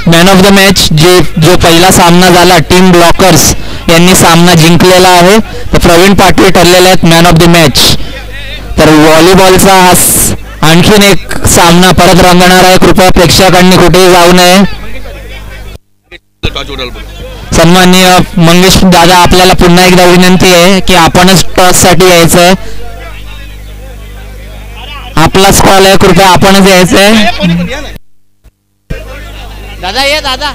Man of the match जो पहिला सामना झाला टीम ब्लॉकर्स यांनी सामना जिंकलेला आहे. तर प्रवीण पाटील ठरलेले आहेत मॅन ऑफ द मॅच. तर व्हॉलीबॉलचा हा आणखीन एक सामना परत रंगणार आहे. कृपया प्रेक्षकांनी कुठेही जाऊ नये. सन्माननीय मंगेश दादा, आपल्याला पुन्हा एकदा विनंती आहे की आपणच टॉस साठी यायचं आहे. आपलाच कॉल आहे, कृपया आपणच यायचं आहे. दादा ये दादा.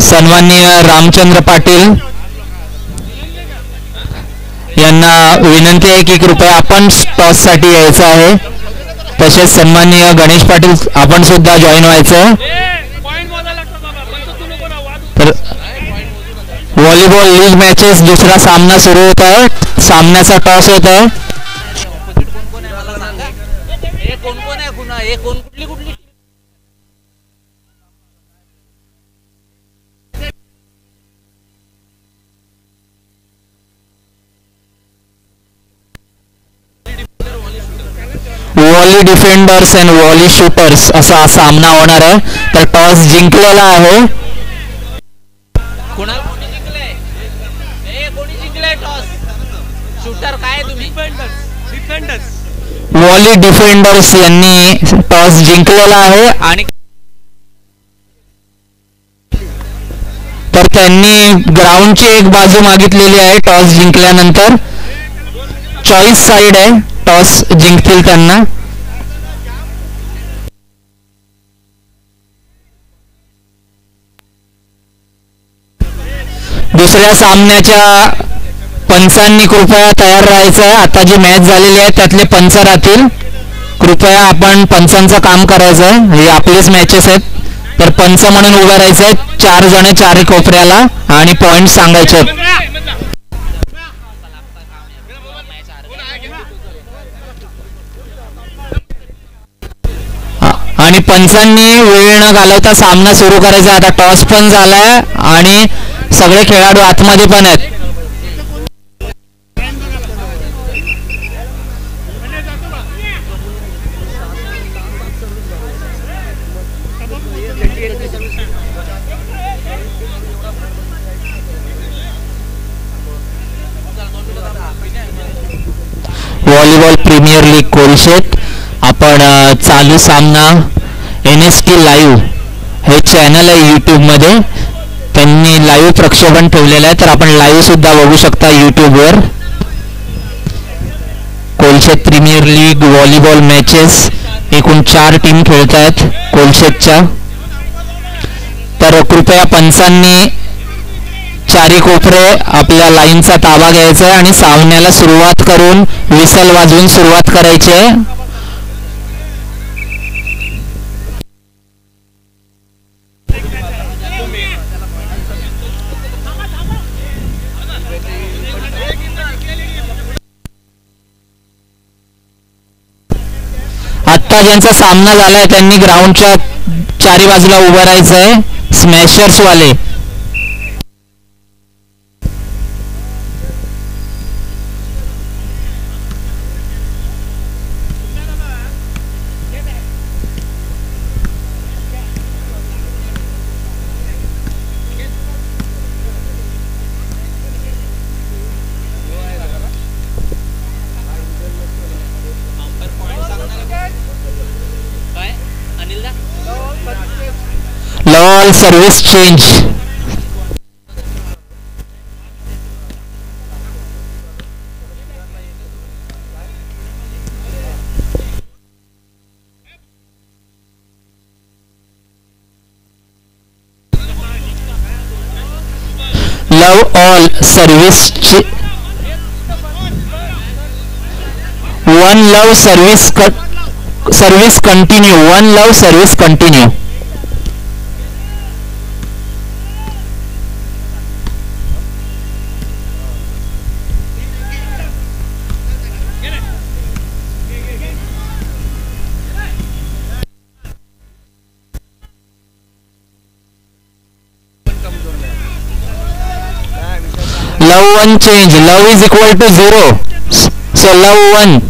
सन्माननीय रामचंद्र पाटील यांना विनंती आहे की कृपया आपण टॉस साठी यायचं आहे. तसेच सन्माननीय गणेश पाटील आपण सुद्धा जॉईन व्हायचं. तर व्हॉलीबॉल लीग मॅचेस दुसरा सामना सुरू होत आहे. सामन्याचा टॉस होत आहे. Volley defenders and volley shooters असा सामना होणार आहे. तर टॉस जिंकलेला आहे. व्हॉली डिफेंडर्स यांनी टॉस जिंकलेला आहे आणि तर त्यांनी ग्राउंडची एक बाजू मागितलेली आहे. टॉस जिंकल्यानंतर चॉईस साइड आहे. टॉस जिंकतील त्यांना. दुसऱ्या सामन्याच्या पंचांनी कृपया तयार राहायचं आहे. आता जी मॅच झालेली आहे त्यातले पंच राहतील. कृपया आपण पंचांचं काम करायचं आहे. हे आपलेच मॅचेस आहेत. तर पंच म्हणून उभं राहायचं आहे. 4 जण 4 कोपऱ्याला आणि पॉइंट सांगायचे आहेत. आणि पंचांनी वेळ न घालवता सामना सुरू करायचा. आता टॉस पण झालाय आणि सगळे खेळाडू आतमध्ये पण आहेत. Volleyball premier league Kolshet. आपण चालू सामना NST लाईव्ह हे चॅनल आहे यूट्यूबमध्ये. त्यांनी लाईव्ह प्रक्षेपण ठेवलेलं आहे. तर आपण लाईव्ह सुद्धा बघू शकता यूट्यूबवर. Kolshet premier league volleyball matches एकूण 4 टीम खेळत आहेत कोलशेतच्या. तर कृपया पंचांनी 4 कोपरे आपल्या लाईनचा ताबा घ्यायचा आहे आणि सामन्याला सुरुवात करून विसल वाजवून सुरुवात करायची आहे. आत्ता ज्यांचा सामना झालाय त्यांनी ग्राउंडच्या 4 बाजूला उभं राहायचं आहे. स्मॅशर्स वाले. All service change. Love all service. One love service. Service continue. One love service continue. Love 1 change. Love is equal to 0. So love 1.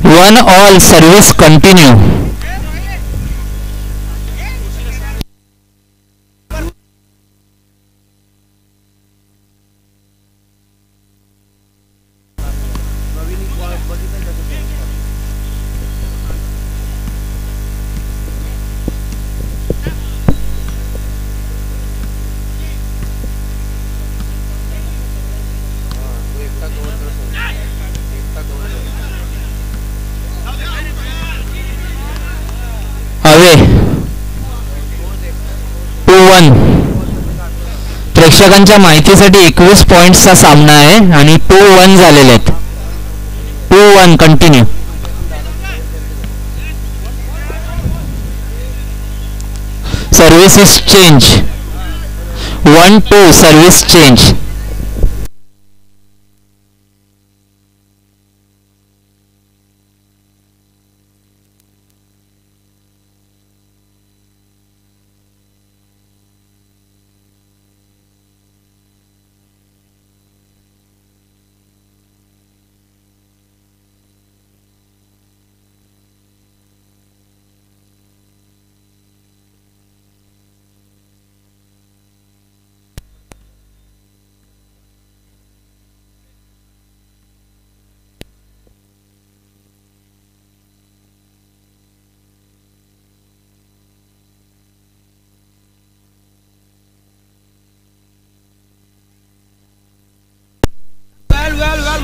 One all, service continue. Away 2-1. प्रेक्षकांच्या माहितीसाठी 21 पॉइंट्सचा सामना आहे आणि 2-1 झालेले आहेत. 2-1 continue. Services change. 1-2 service change.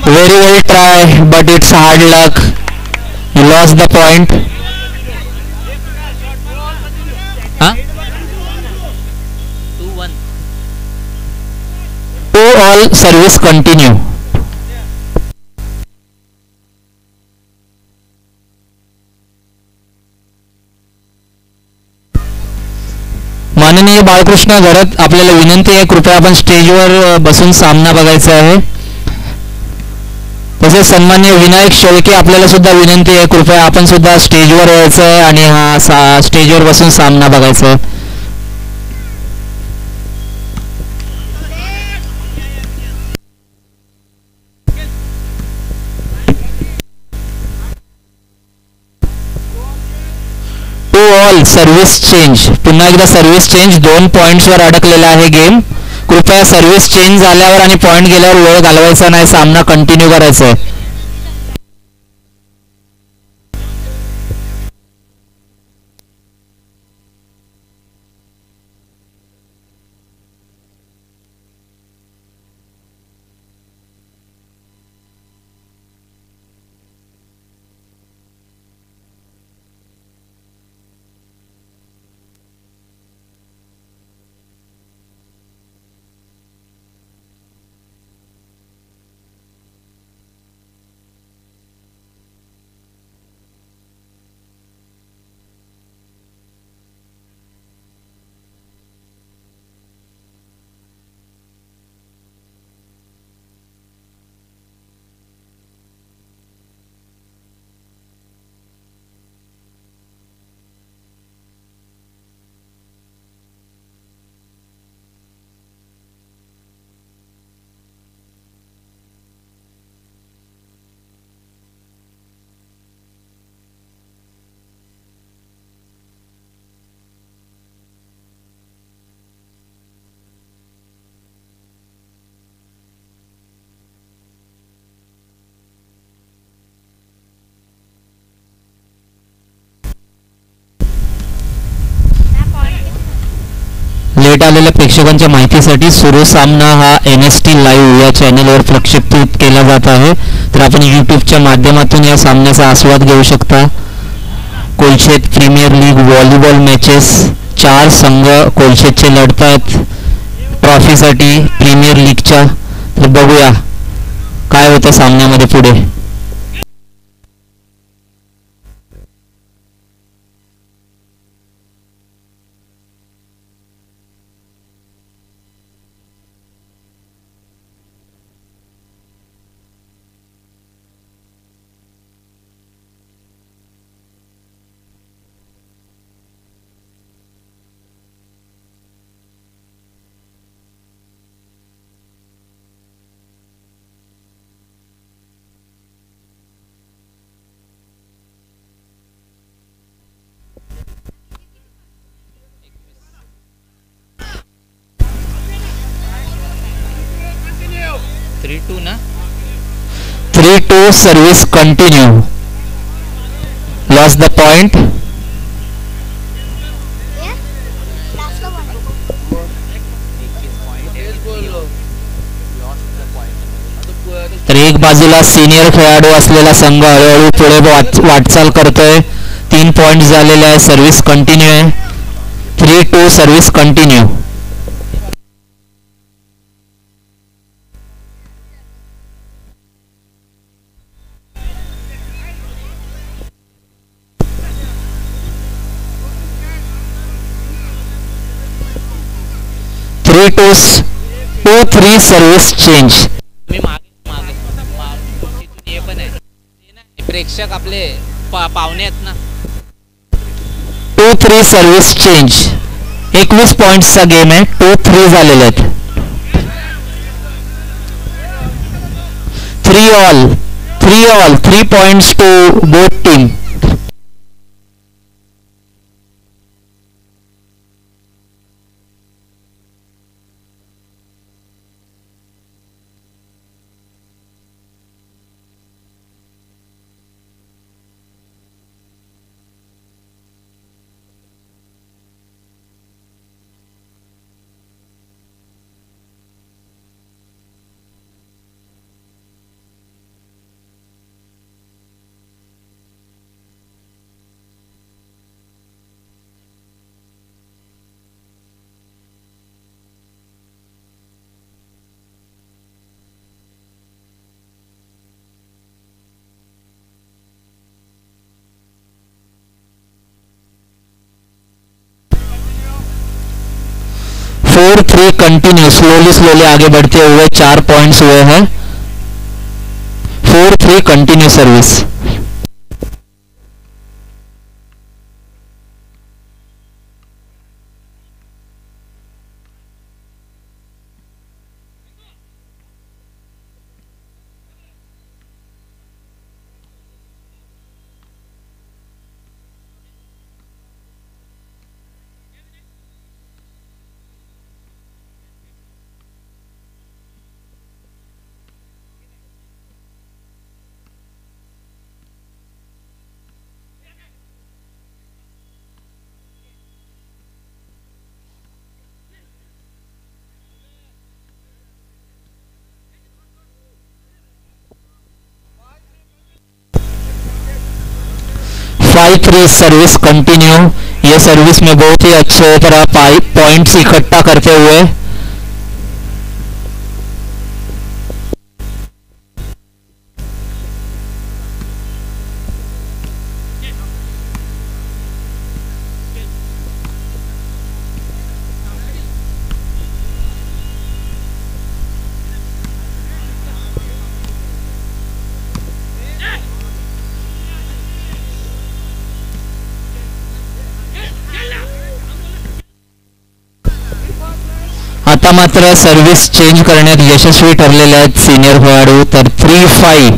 Very well try, but it's hard luck. You lost the point. Huh? 2-1. 2 all, service continue. माननीय बाळकृष्ण घरत, आपल्याला विनंती आहे, कृपया आपण स्टेजवर बसून सामना बघायचा आहे. तसेच सन्माननीय विनायक शेळके, आपल्याला सुद्धा विनंती आहे, कृपया आपण सुद्धा स्टेजवर यायचं आहे आणि हा स्टेजवर बसून सामना बघायचा आहे. Two all, service change. पुन्हा एकदा सर्व्हिस चेंज. 2 पॉइंट्सवर अडकलेला आहे गेम. कृपया सर्व्हिस चेंज झाल्यावर आणि पॉइंट गेल्यावर वेळ घालवायचा नाही, सामना कंटिन्यू करायचा आहे. लेट आलेल्या प्रेक्षकांच्या माहितीसाठी सुरू सामना हा NST लाईव्ह या चॅनलवर प्रक्षेपित केला जात आहे. तर आपण यूट्यूबच्या माध्यमातून या सामन्याचा आस्वाद घेऊ शकता. Kolshet premier league volleyball matches, 4 संघ कोलशेतचे लढतात ट्रॉफीसाठी प्रीमियर लीगच्या. तर बघूया काय होतं सामन्यामध्ये पुढे. 3-2 service continue. Lost the point. तर एक बाजूला सिनियर खेळाडू असलेला संघ हळूहळू पुढे वाटचाल करतोय. 3 पॉइंट्स झालेले आहे. सर्व्हिस कंटिन्यू आहे. 3-2 service continue. Three two 3 service change. प्रेक्षक आपले पाहुणे आहेत ना. 2-3 सर्व्हिस चेंज. 21 पॉइंट्सचा गेम आहे. 2-3 झालेले आहेत. 3 points two both team. Four 3 continue. Slowly आगे बढ़ते हुए 4 पॉइंट्स हुए हैं. 4-3 continue service. Five 3 service continue. ये सर्विस में बहुत ही अच्छे तरह पॉइंट्स इकट्ठा करते हुए आता मात्र सर्व्हिस चेंज करण्यात यशस्वी ठरलेले आहेत सिनियर खेळाडू. तर 3-5.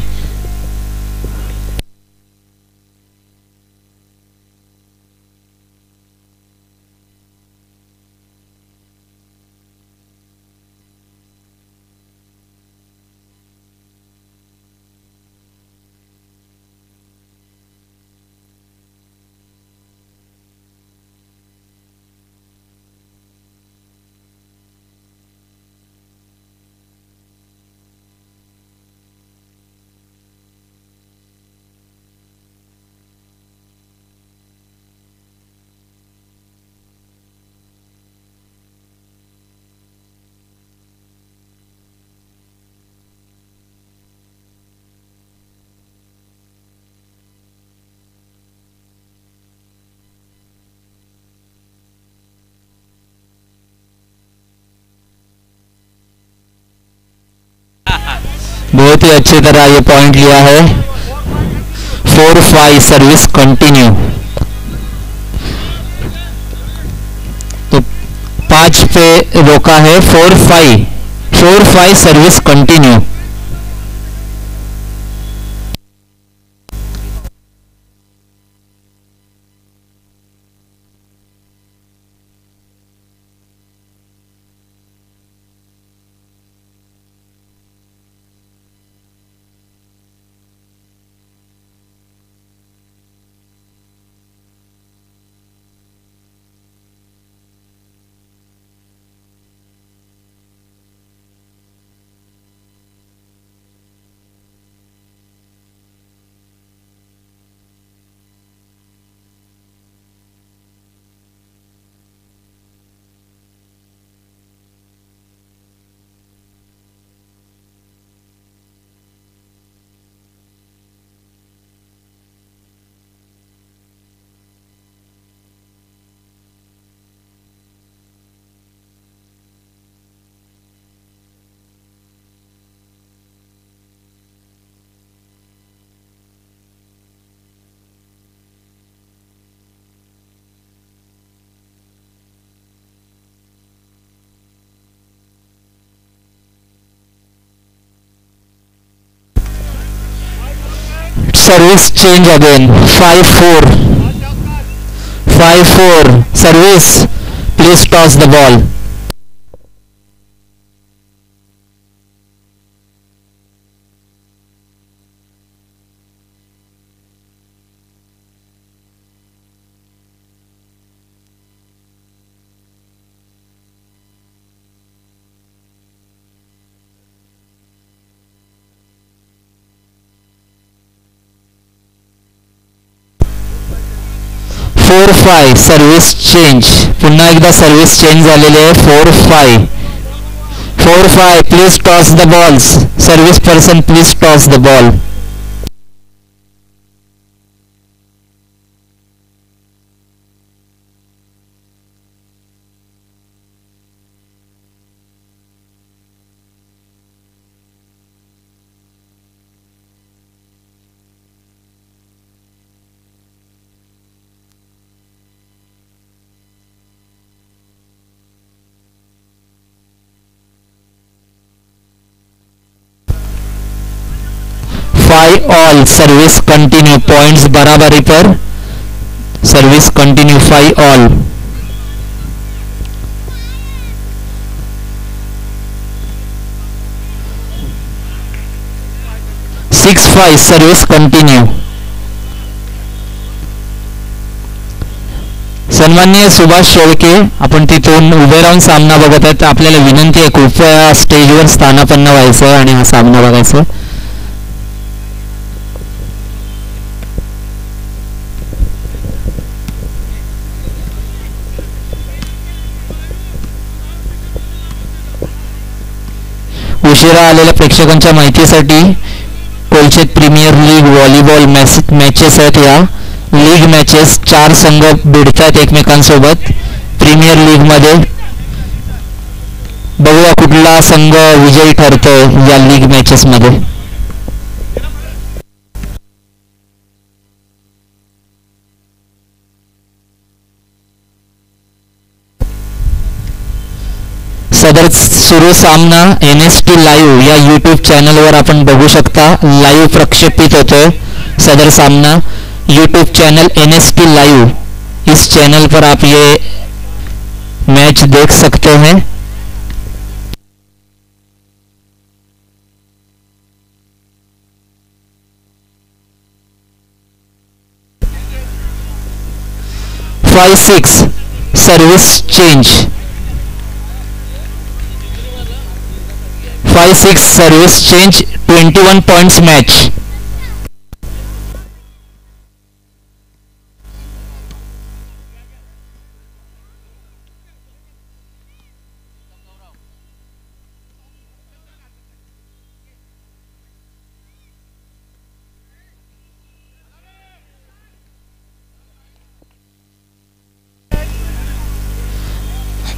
बहुत ही अच्छी तरह ये पॉइंट लिया है. 4-5 सर्विस कंटिन्यू. तो 5 पे रोका है. 4-5 service continue. service change again. 5-4. 5-4 service. Please toss the ball. Four five service change. पुन्हा एकदा सर्व्हिस चेंज झालेली आहे. 4-5. 4-5 please toss the balls. Service person please toss the ball. Five all. Service continue. Points बराबरी पर. Service continue. 5 all. Six 5 service continue. सन्माननीय सुभाष शेळके, आपण तिथून उभे राहून सामना बघत आहेत. आपल्याला विनंती आहे कृपया स्टेजवर स्थानापन्न व्हायचं आहे आणि हा सामना बघायचा. उशिरा आलेल्या प्रेक्षकांच्या माहितीसाठी कोलचेत प्रीमियर लीग व्हॉलीबॉल मॅचेस आहेत. या लीग मॅचेस 4 संघ भिडतात एकमेकांसोबत प्रीमियर लीग मध्ये. बघूया कुठला संघ विजयी ठरतोय या लीग मॅचेस मध्ये. सदर सुरू सामना NST लाईव्ह या यूट्यूब चॅनलवर आपण बघू शकता. लाईव्ह प्रक्षेपित होतोय सदर सामना. यूट्यूब चैनल NST लाइव, इस चैनल पर आप ये मैच देख सकते हैं. Five six service change. 5-6 service change. 21 points match.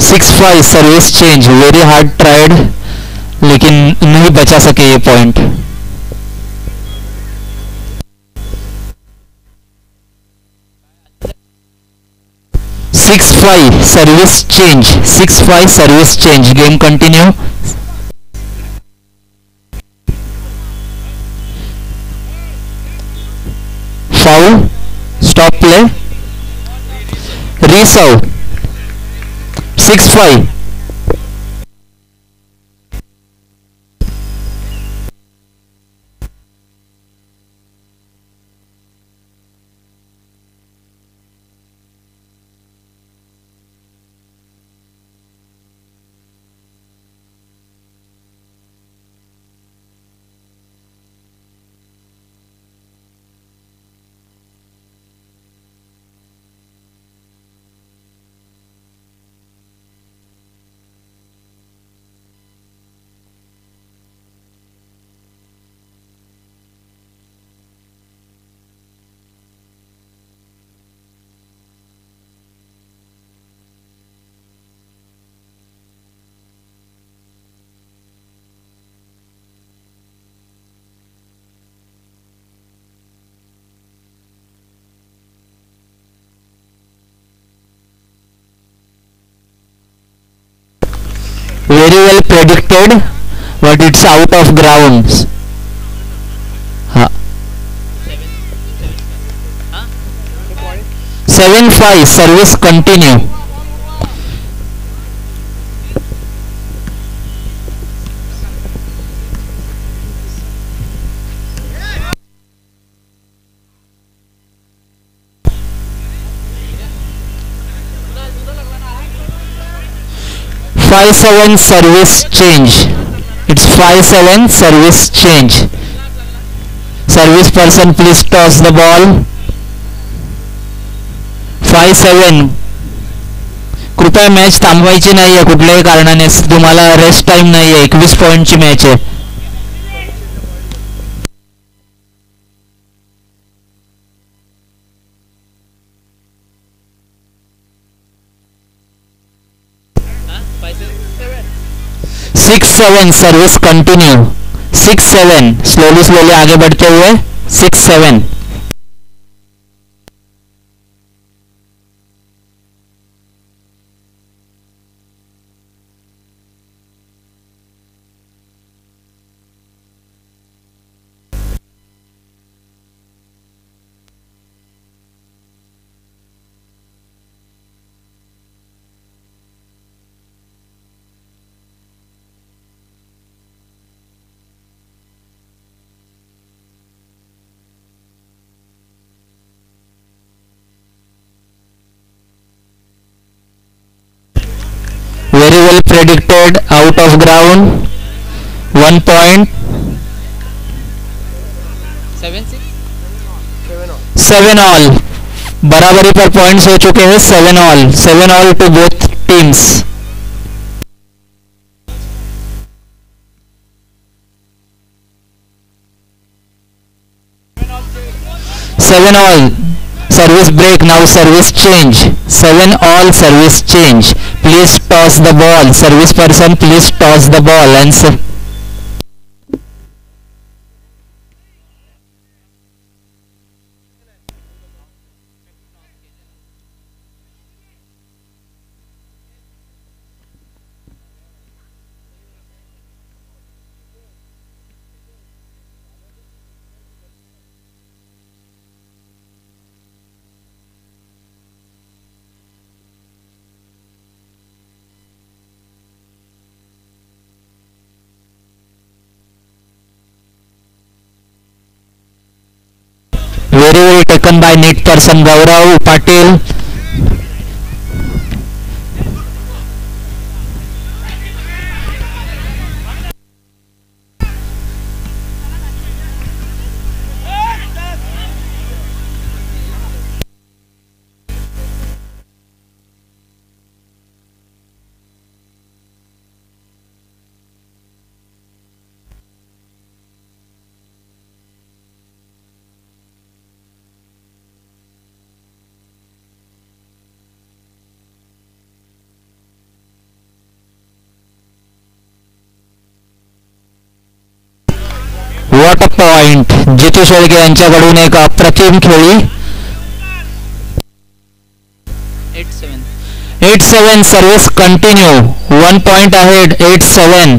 Six 5 service change. Very hard tried लेकिन नहीं बचा सके ये point. Six 5 service change. 6-5 service change. Game continue. Foul. Stop play. Reserve. 6-5. Very well predicted, but it's out of grounds. 7-5 service continue. 5-7 service change. It's 5-7 service change. Service person please toss the ball. 5-7. कृपया match थांबवायची नाही आहे कुठल्याही कारणाने. तुम्हाला rest time नाही आहे. 21 पॉईंटची match आहे. Six seven service continue. 6-7 slowly आगे बढ़ते हुए. 6-7. Very well predicted. Out of ground. 1 point. 7 all. बराबरी पर पॉइंट्स हो चुके हैं. 7 all. 7 all to both teams. Seven all. Service break. Now service change. 7 all service change. Please toss the ball. Service person please toss the ball. And very well taken by net person Gaurav Patil. What a point. Jitu Shelke यांच्याकडून एक अप्रतिम खेळी. 8-7 service continue. 1 point ahead. 8-7.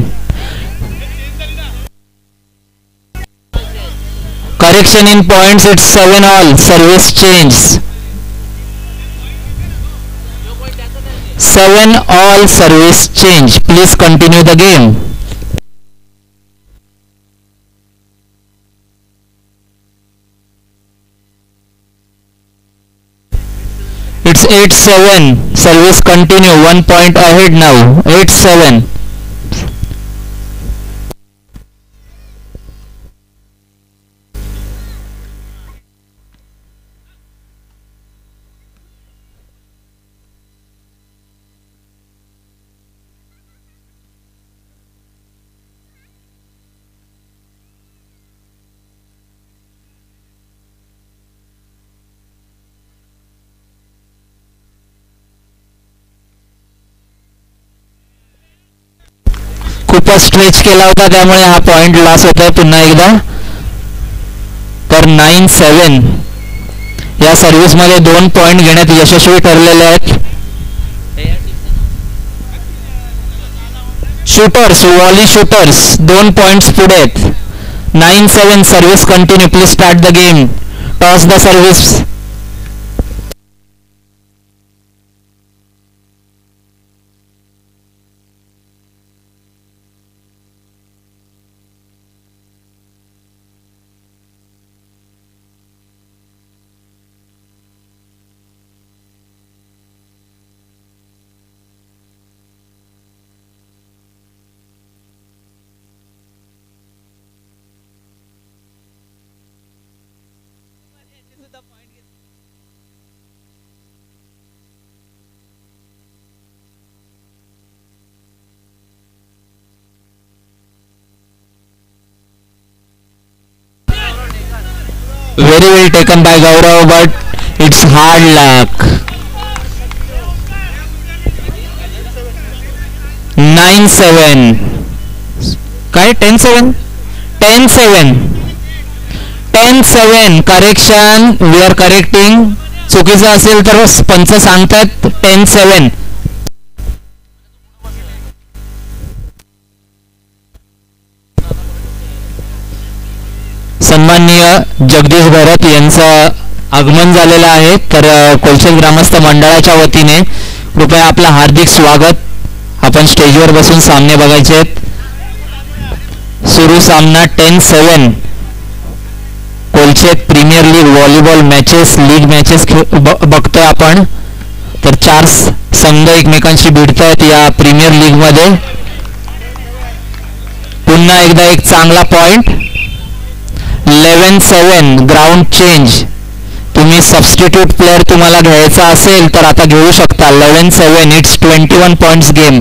Correction in points. It's 7 all. Service change. 7 all service change. Please continue the game. It's 8-7. Service continue. 1 point ahead now. 8-7. खूपच stretch केला होता त्यामुळे हा point loss होतोय पुन्हा एकदा. तर 9-7 या सर्व्हिस मध्ये 2 पॉइंट घेण्यात यशस्वी ठरलेले आहेत. शूटर्स वॉली शूटर्स 2 पॉइंट्स पुढे आहेत. 9-7 service continue. Please start the game. Toss the service. Very well taken by Gaurav, but it's hard luck. 9-7. काय 10-7? 10-7. 10-7. करेक्शन. We are correcting. चुकीचं असेल तर पंच सांगतात 10-7. सन्माननीय जगदीश भरत यांचं आगमन झालेलं आहे, तर कोलशेत ग्रामस्थ मंडळाच्या वतीने कृपया आपलं हार्दिक स्वागत. आपण स्टेजवर बसून सामने बघायचे आहेत. सुरू सामना 10-7. Kolshet premier league volleyball matches league matches बघतोय आपण. तर 4 संघ एकमेकांशी भिडत आहेत या प्रीमियर लीग मध्ये. पुन्हा एकदा एक चांगला पॉइंट. 11-7. Ground change. तुम्ही सबस्टिट्यूट प्लेअर तुम्हाला घ्यायचा असेल तर आता घेऊ शकता. 11-7. It's 21 points game.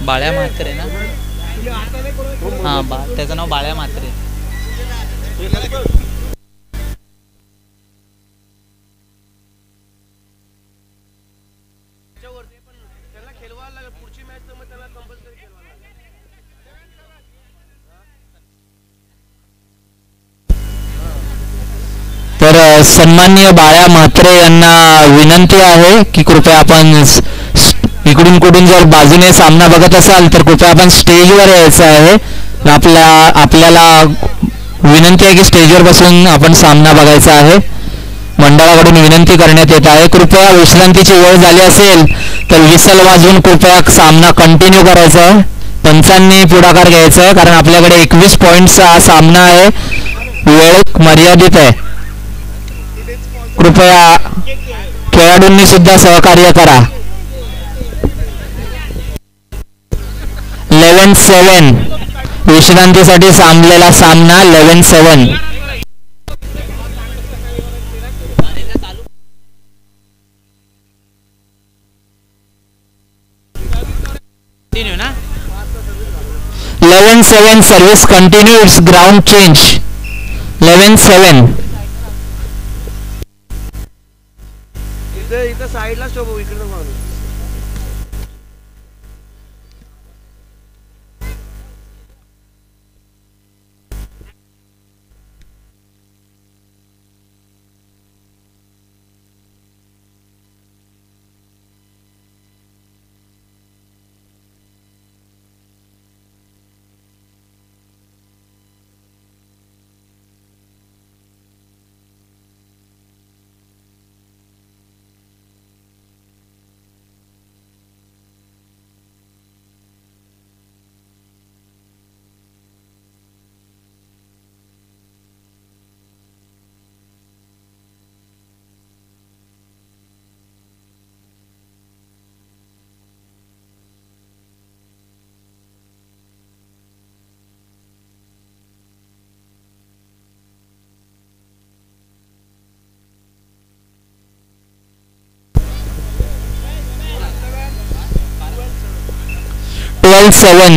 Balya Mhatre ना. हां, त्याचं नाव बाळ्या म्हात्रे. तर सन्माननीय बाळ्या म्हात्रे यांना विनंती आहे की कृपया आपण इकडून कुठून जर बाजूने सामना बघत असाल तर कृपया आपण स्टेजवर यायचं आहे. आपल्याला विनंती आहे की स्टेजवर बसून आपण सामना बघायचा आहे. मंडळाकडून विनंती करण्यात येत आहे. कृपया विश्रांतीची वेळ झाली असेल तर विसल वाजवून कृपया सामना कंटिन्यू करायचा आहे. पंचांनी पुढाकार घ्यायचा आहे कारण आपल्याकडे 21 पॉईंटचा हा सामना आहे. वेळ मर्यादित आहे. कृपया खेळाडूंनी सुद्धा सहकार्य करा. 11-7. विश्रांतीसाठी थांबलेला सामना. 11-7. ना. 11-7. Service continue. It's ground change. 11-7. इथं साईडला शोभू. इकडे माणूस.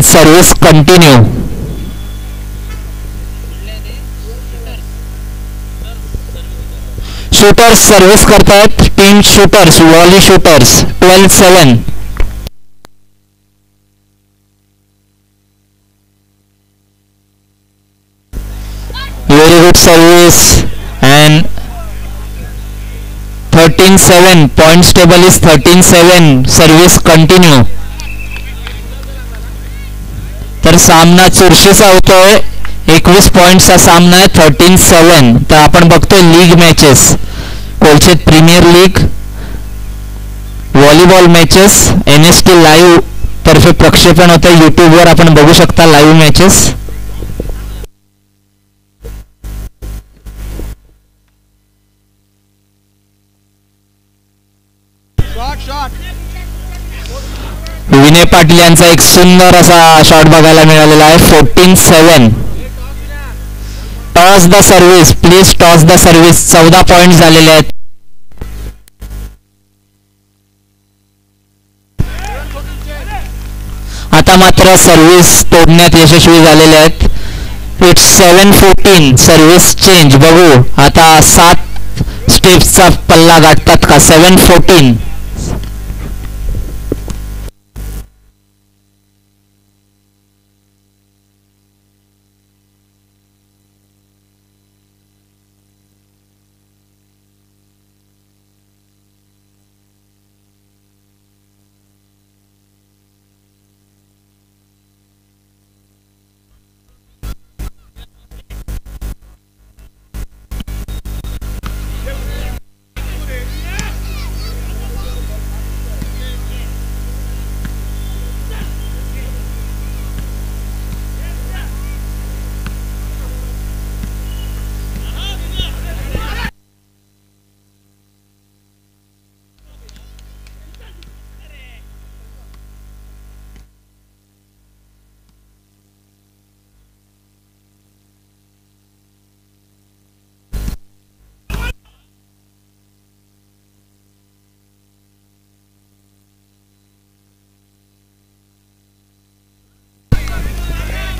Service continue. शूटर्स सर्व्हिस करतायत. Team shooters volley shooters. 12-7. Very good service and 13-7. Points table is 13-7. Service continue. तर सामना चुरशीचा होतोय. 21 पॉइंटचा सामना आहे. 13-7. तर आपण बघतोय league matches. Kolshet premier league volleyball matches NST live तर्फे प्रक्षेपण होतं. यूट्यूबवर आपण बघू शकता लाईव्ह मॅचेस. विनय पाटील यांचा एक सुंदर असा शॉट बघायला मिळालेला आहे. 14-7. Toss the service, please toss the service. 14 point झालेले आहेत. आता मात्र सर्व्हिस तोडण्यात यशस्वी झालेले आहेत. इट्स 7-14. Service change. बघू आता 7 स्टेप्सचा पल्ला गाठतात का. 7-14.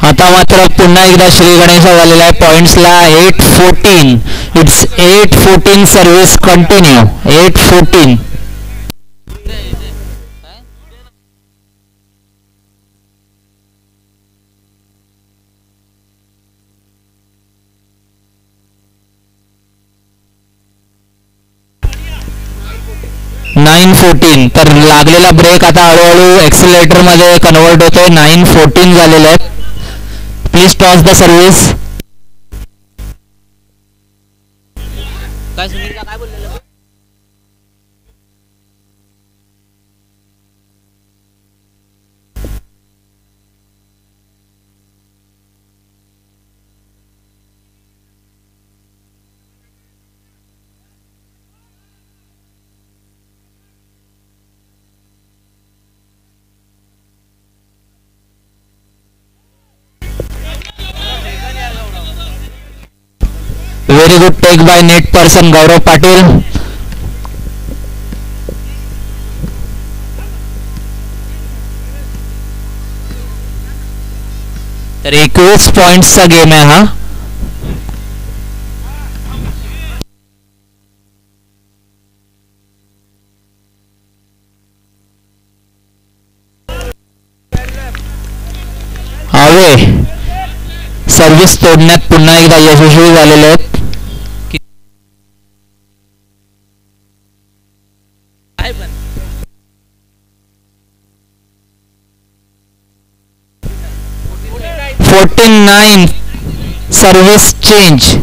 आता मात्र पुन्हा एकदा श्री गणेश झालेला आहे. पॉइंट्सला 8-14. इट्स 8-14. Service continue. 8-14. तर लागलेला ब्रेक आता हळूहळू एक्सिलेटर मध्ये कन्वर्ट होतोय. 9-14 झालेले आहेत. Please toss the service. काय सुनील का काय बोललेलं. Very good take by net person Gaurav Patil. तर 21 पॉइंट्सचा गेम आहे हा. आवे सर्व्हिस तोडण्यात पुन्हा एकदा यशस्वी झालेले आहेत. काय पण 14-9. Service change.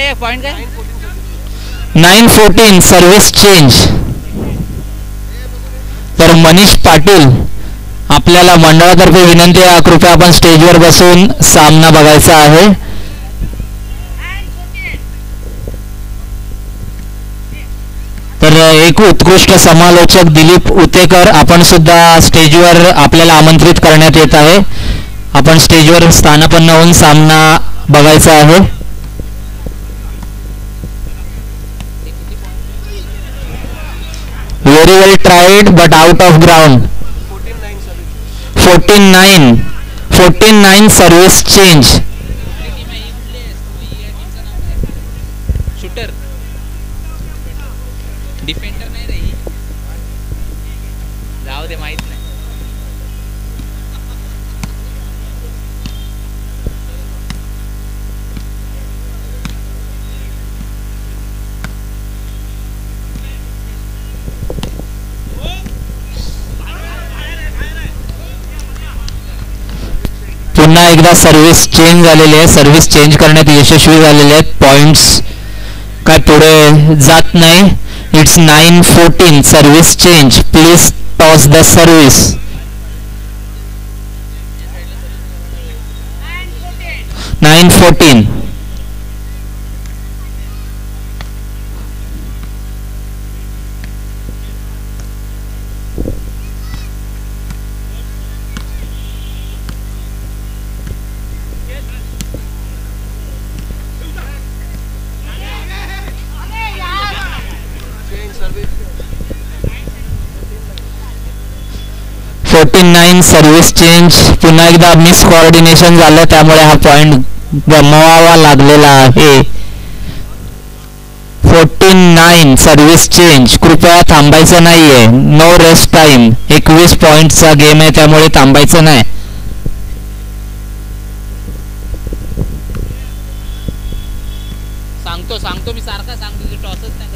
काय पॉईंट काय 9-14 सर्व्हिस चेंज. तर मनीष पाटील आपल्याला मंडळातर्फे विनंती आहे, कृपया आपण स्टेजवर बसून सामना बघायचा आहे. तर एक उत्कृष्ट समालोचक दिलीप उतेकर आपण सुद्धा स्टेजवर आपल्याला आमंत्रित करण्यात येत आहे. आपण स्टेजवर स्थानापन्न होऊन सामना बघायचा आहे. Very well tried but out of ground. 14-9 service change. Shooter defender नाही रे, जाऊ दे माहित नाही. पुन्हा एकदा सर्व्हिस चेंज झालेली आहे. सर्व्हिस चेंज करण्यात यशस्वी झालेले आहेत. पॉइंट्स काय पुढे जात नाही. It's 9-14 service change. Please toss the service. 9-14. Service change. पुन्हा एकदा मिस कोऑर्डिनेशन झालं, त्यामुळे हा पॉइंट गमवावा लागलेला आहे. 14-9 सर्व्हिस चेंज. कृपया थांबायचं नाहीये. No rest time. 21 पॉइंटचा गेम आहे, त्यामुळे थांबायचं नाही. सांगतो मी सारखा सांगतो, तू टॉसच नाही करत.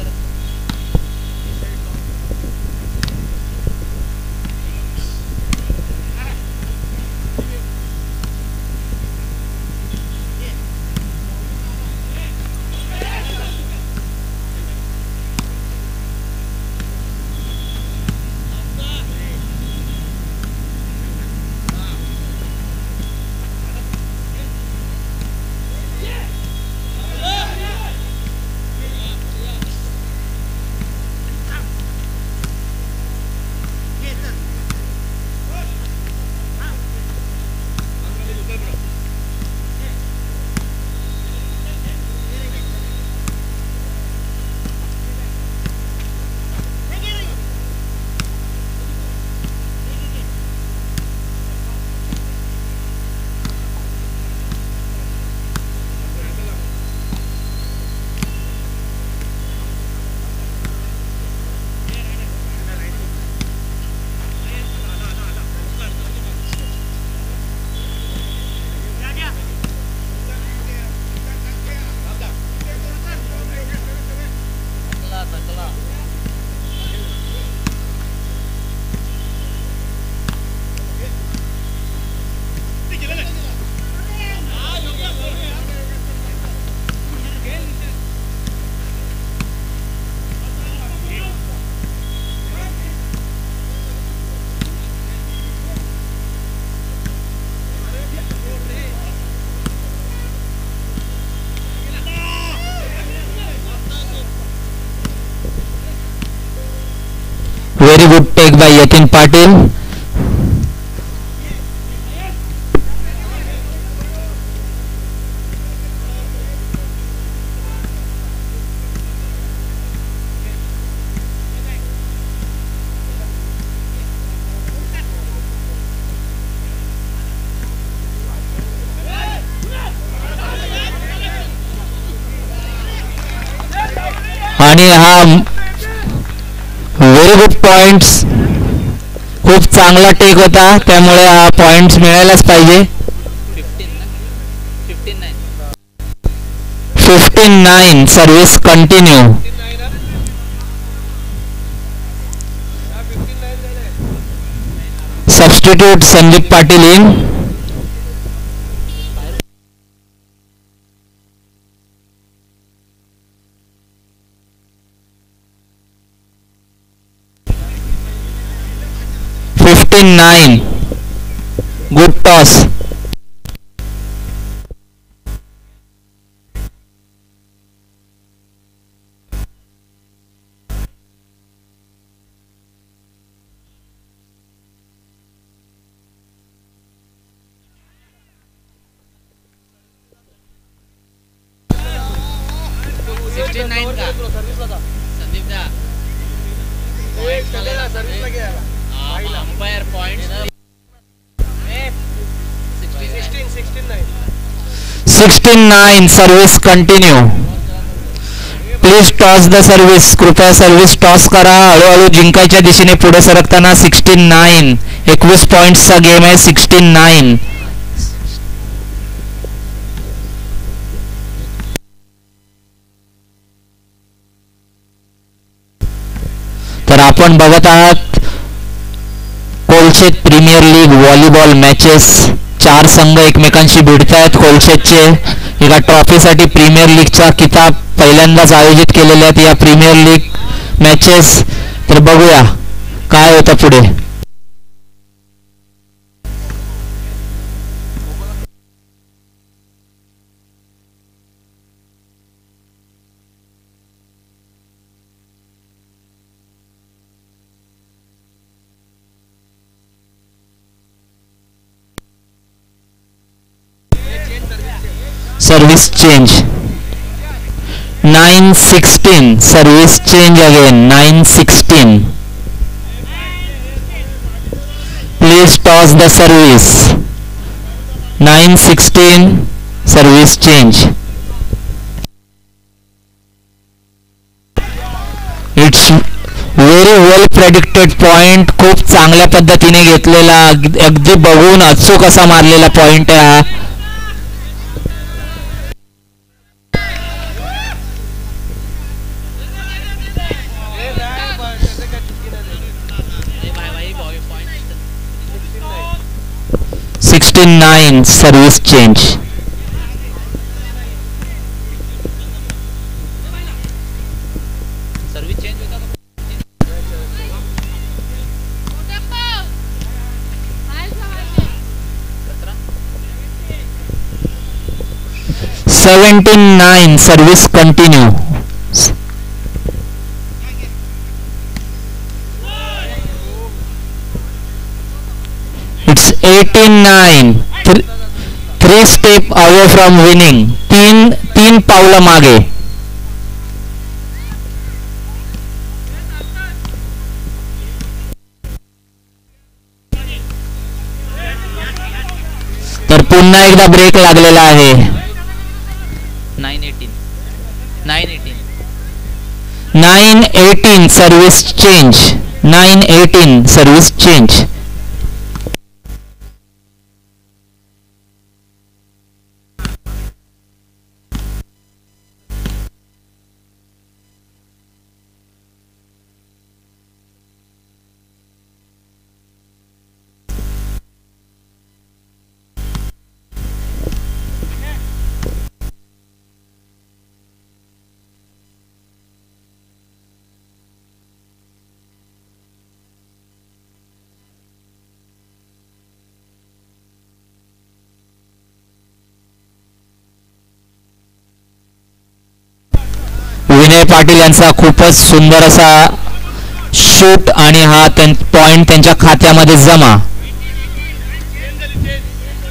Very good take by Yatin Patil. आणि हा व्हेरी गुड पॉइंट्स. खूप चांगला टेक होता, त्यामुळे हा पॉइंट्स मिळायलाच पाहिजे. 15-9 service continue. Substitute Sandeep Patil in. 15-9. Good toss. 69 का संदीप दा सर्व्हिसला घ्यायला umpire point 16-9. Service continue. Please toss the service. कृपया सर्व्हिस टॉस करा. हळूहळू जिंकायच्या दिशेने पुढे सरकताना 16-9. 21 पॉइंट्सचा गेम आहे. 16-9. तर आपण बघत आहात Kolshet premier league volleyball matches. 4 संघ एकमेकांशी भिडत आहेत. कोलशेतचे एका ट्रॉफीसाठी प्रीमियर लीगचा किताब पहिल्यांदाच आयोजित केलेले आहेत या प्रीमियर लीग मॅचेस. तर बघूया काय होतं पुढे. Service change. 9-16. Service change again. 9-16. Please toss the service. 9-16. Service change. It's very well predicted point. खूप चांगल्या पद्धतीने घेतलेला, अगदी बघून अचूक असा मारलेला पॉइंट आहे हा. $16-9. Service change. सर्व्हिस चेंज होता 17-9. Service continue. It's 18-9. 3 step away from winning. तीन पावलं मागे. तर पुन्हा एकदा ब्रेक लागलेला आहे. 9-18. 9-18. 9-18. Service change. 9-18. Service change. Vinay Patil यांचा खूपच सुंदर असा शूट आणि हा पॉइंट त्यांच्या खात्यामध्ये जमा.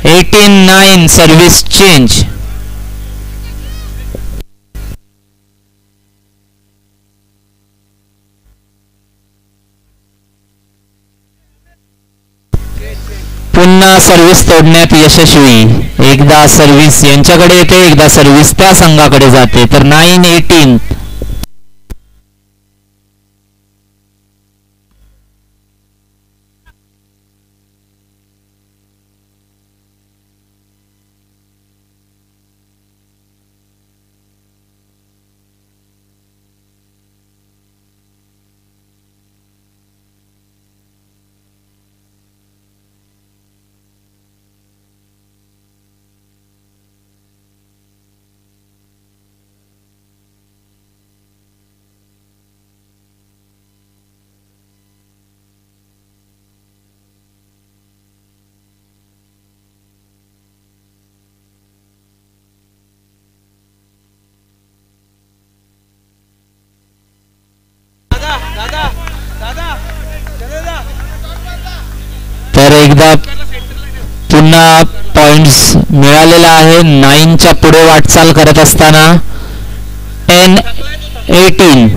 18-9. Service change. पुन्हा सर्व्हिस तोडण्यात यशस्वी. एकदा सर्व्हिस यांच्याकडे येते, एकदा सर्व्हिस त्या संघाकडे जाते. तर 9-18. आता पुन्हा पॉइंट्स मिळालेला आहे. 9च्या पुढे वाटचाल करत असताना 10-18.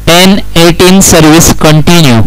10-18 सर्व्हिस कंटिन्यू.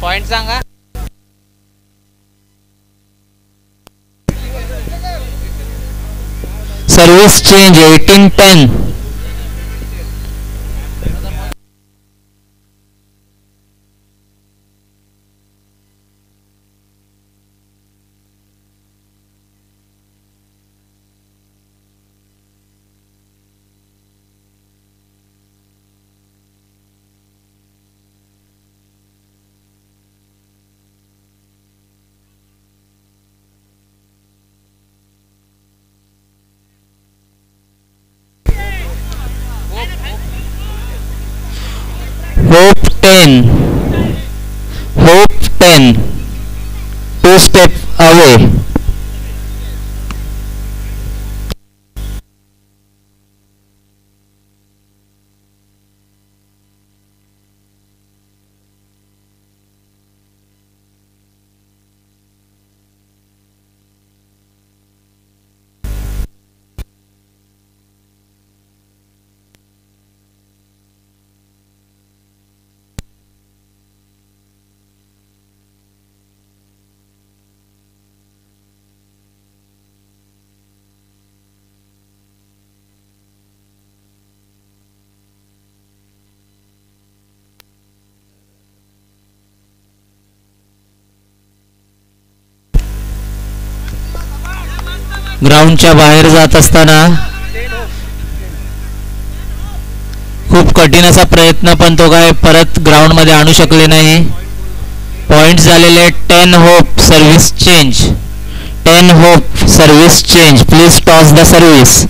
पॉइंट सांगा. Service change 18-10. Hope 10. Hope 10. 2 step away. ग्राउंडच्या बाहेर जात असताना खूप कठीण असा प्रयत्न, पण तो काय परत ग्राउंड मध्ये आणू शकले नाही. पॉइंट्स झालेले 10 hope service change. 10 hope service change. Please toss the service.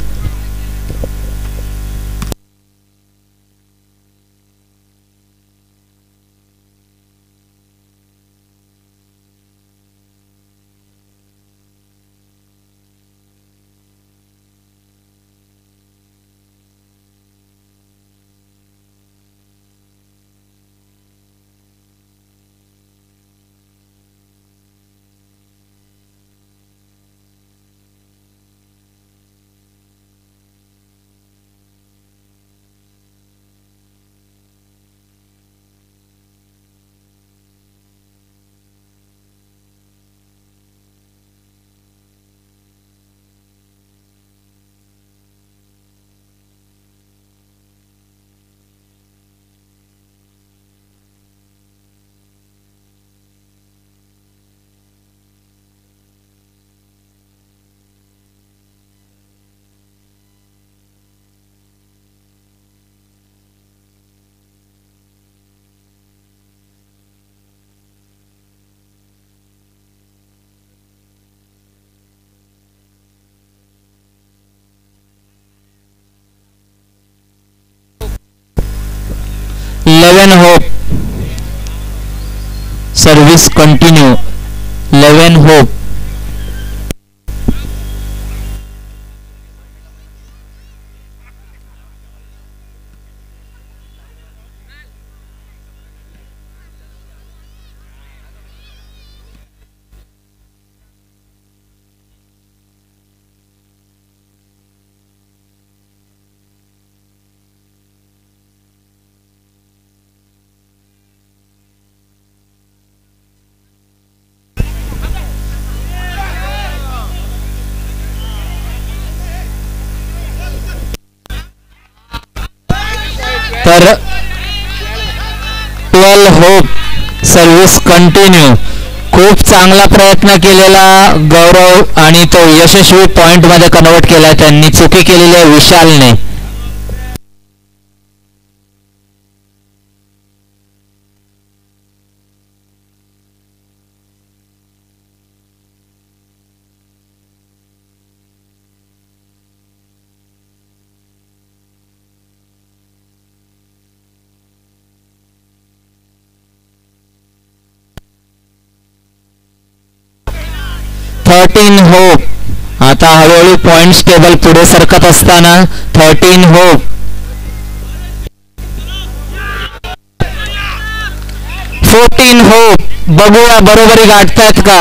Hope service continue. 11 hope. तर 12 होप सर्व्हिस कंटिन्यू. खूप चांगला प्रयत्न केलेला गौरव आणि तो यशस्वी पॉइंट मध्ये कन्वर्ट केला त्यांनी. चुकी केलेली आहे विशालने. थर्टीन होप आता हळूहळू पॉइंट्स टेबल पुढे सरकत असताना 13 होप. 14 होप. बघूया बरोबरी गाठतायत का.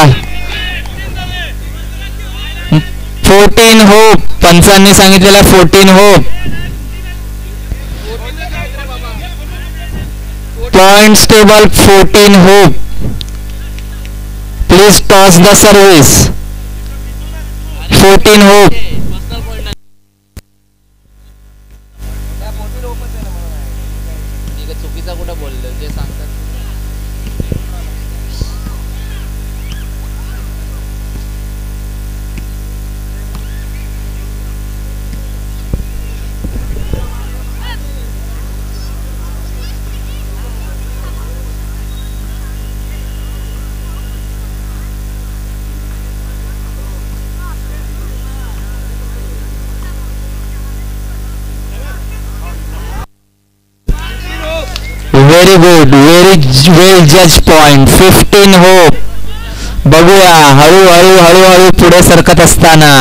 14 होप. पंचांनी सांगितलेला 14 hope. Points table 14 hope. Please toss the service. 14 hope. चुकीचा कुठं बोललो जे सांगतात. Very good. व्हेरी वेल जज पॉइंट. 15 होप. बघूया हळूहळू हळूहळू पुढे सरकत असताना.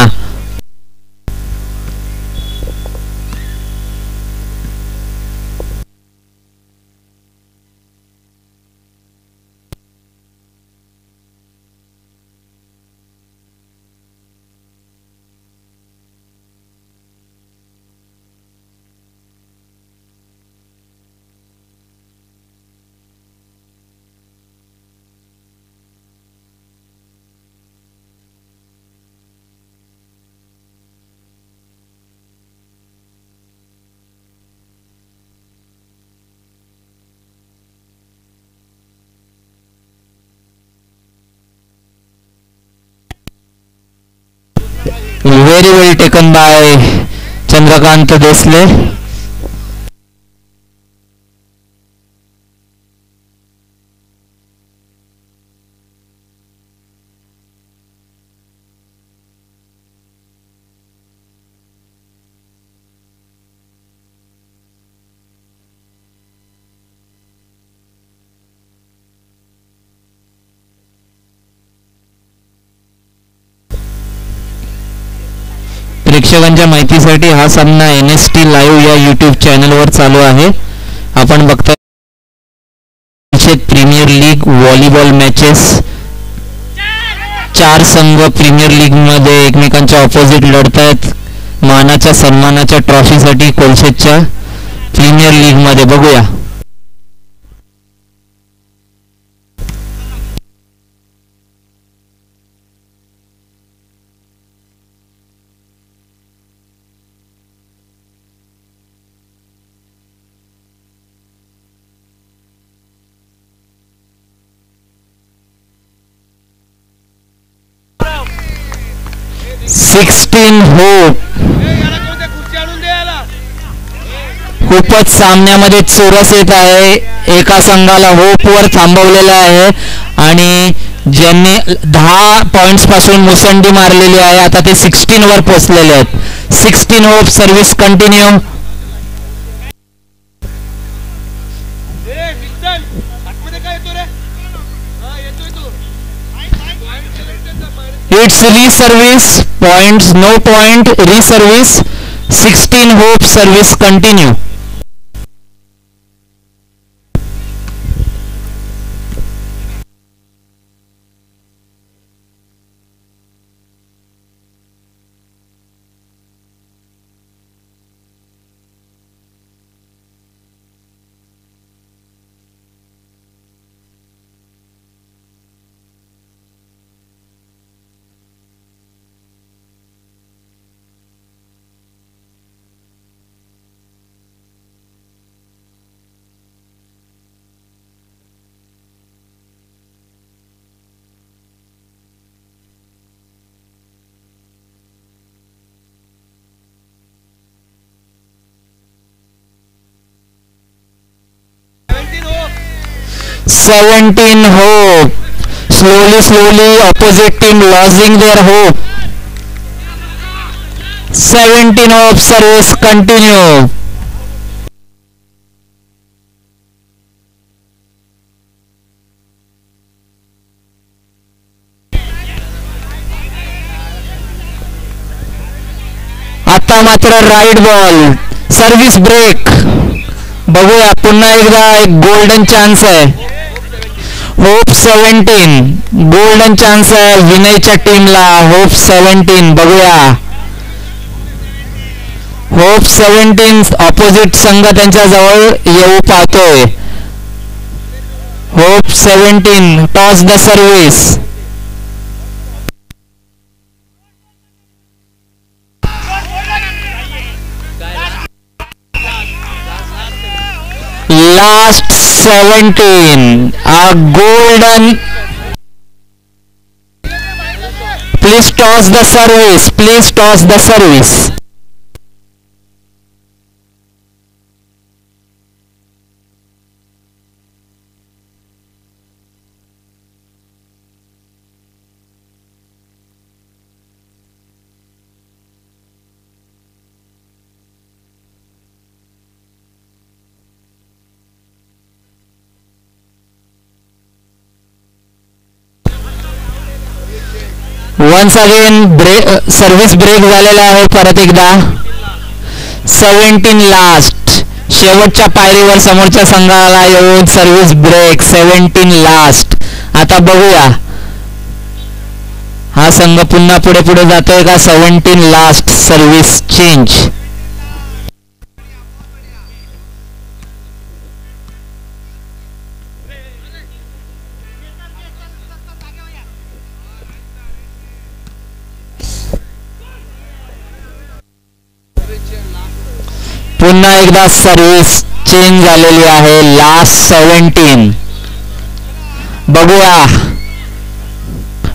Very well taken by Chandrakant Desle. प्रेक्षकांच्या माहितीसाठी हा सामना NST लाईव्ह या यूट्यूब चॅनलवर चालू आहे. आपण बघताय प्रीमियर लीग व्हॉलीबॉल मॅचेस. 4 संघ प्रीमियर लीग मध्ये एकमेकांच्या ऑपोजिट लढतायत मानाच्या सन्मानाच्या ट्रॉफीसाठी कोलशेतच्या प्रीमियर लीग मध्ये. बघूया सिक्स्टीन होप. खूपच सामन्यामध्ये चोरस येत आहे. एका संघाला होप वर थांबवलेला आहे आणि ज्यांनी 10 पॉइंट्स पासून मुसंडी मारलेली आहे आता ते 16 वर पोहोचलेले आहेत. 16 hope service continue. It's re-service, points, no point, re-service, 16 hope service continue. 17 hope. Slowly opposite team losing their hope. 17 hope service continue. आता मात्र राईट बॉल सर्व्हिस ब्रेक. बघूया पुन्हा एकदा एक गोल्डन चान्स आहे. होप 17 गोल्डन चान्स आहे विनयच्या टीमला. Hope 17 बघूया. होप 17 ऑपोजिट संघ त्यांच्या जवळ येऊ पाहतोय. Hope 17 toss the service. Last 17 a golden. Please toss the service. Please toss the service. Once again service break झालेला आहे. परत एकदा 17 लास्ट शेवटच्या पायरीवर समोरच्या संघाला येऊन सर्व्हिस ब्रेक. 17 लास्ट. आता बघूया हा संघ पुन्हा पुढे जातोय का. 17 लास्ट सर्व्हिस चेंज. पुन्हा एकदा सर्व्हिस चेंज झालेली आहे. लास्ट 17. बघूया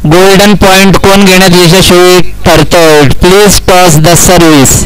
गोल्डन पॉइंट कोण घेण्यात यशस्वी ठरतोय. Please toss the service.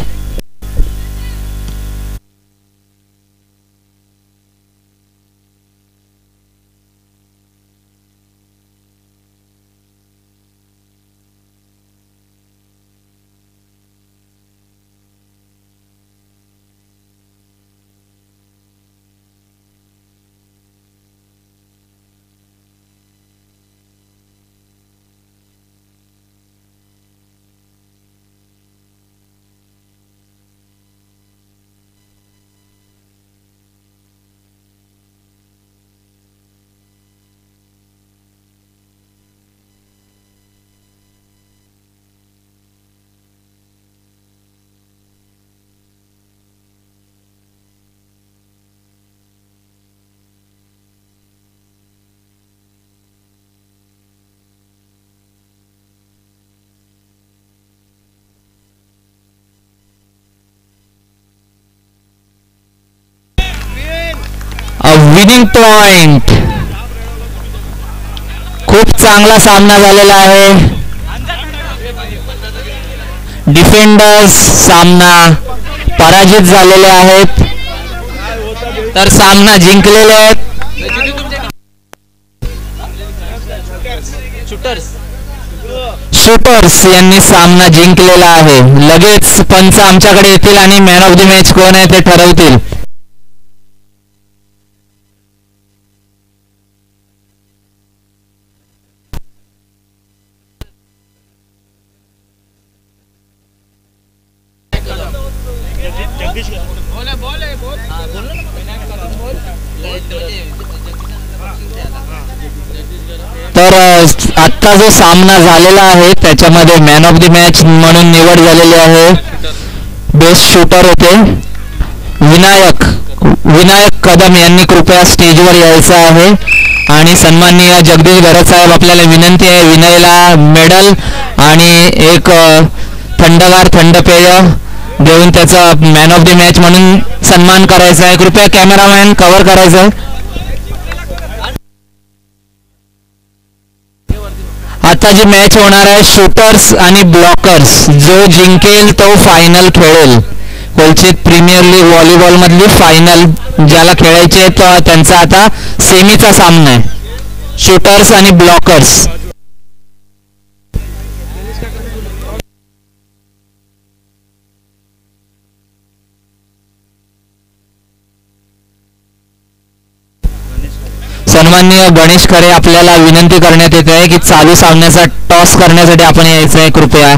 Winning point. खूप चांगला सामना झालेला आहे. डिफेंडर्स सामना पराजित झालेले आहेत तर सामना जिंकलेले आहेत. शूटर्स यांनी सामना जिंकलेला आहे. लगेच पंच आमच्याकडे येतील आणि मॅन ऑफ द मॅच कोण आहे ते ठरवतील. तर आत्ता जो सामना झालेला आहे त्याच्यामध्ये मॅन ऑफ द मॅच म्हणून निवड झालेली आहे. बेस्ट शूटर होते विनायक कदम यांनी कृपया स्टेजवर यायचं आहे आणि सन्माननीय जगदीश भरत साहेब आपल्याला विनंती आहे विनयला मेडल आणि एक थंडगार थंड पेय देऊन त्याचा मॅन ऑफ द मॅच म्हणून सन्मान करायचा आहे. कृपया कॅमेरामॅन कव्हर करायचं आहे. आता जी मॅच होणार आहे शूटर्स आणि ब्लॉकर्स जो जिंकेल तो फायनल खेळेल. कोलचेत प्रीमियर लीग व्हॉलीबॉल मधली फायनल ज्याला खेळायचे आहेत त्यांचा आता सेमीचा सामना आहे. शूटर्स आणि ब्लॉकर्स. सन्माननीय गणेश खरे आपल्याला विनंती करण्यात येत आहे की चालू सामन्याचा टॉस करण्यासाठी आपण यायचं आहे कृपया.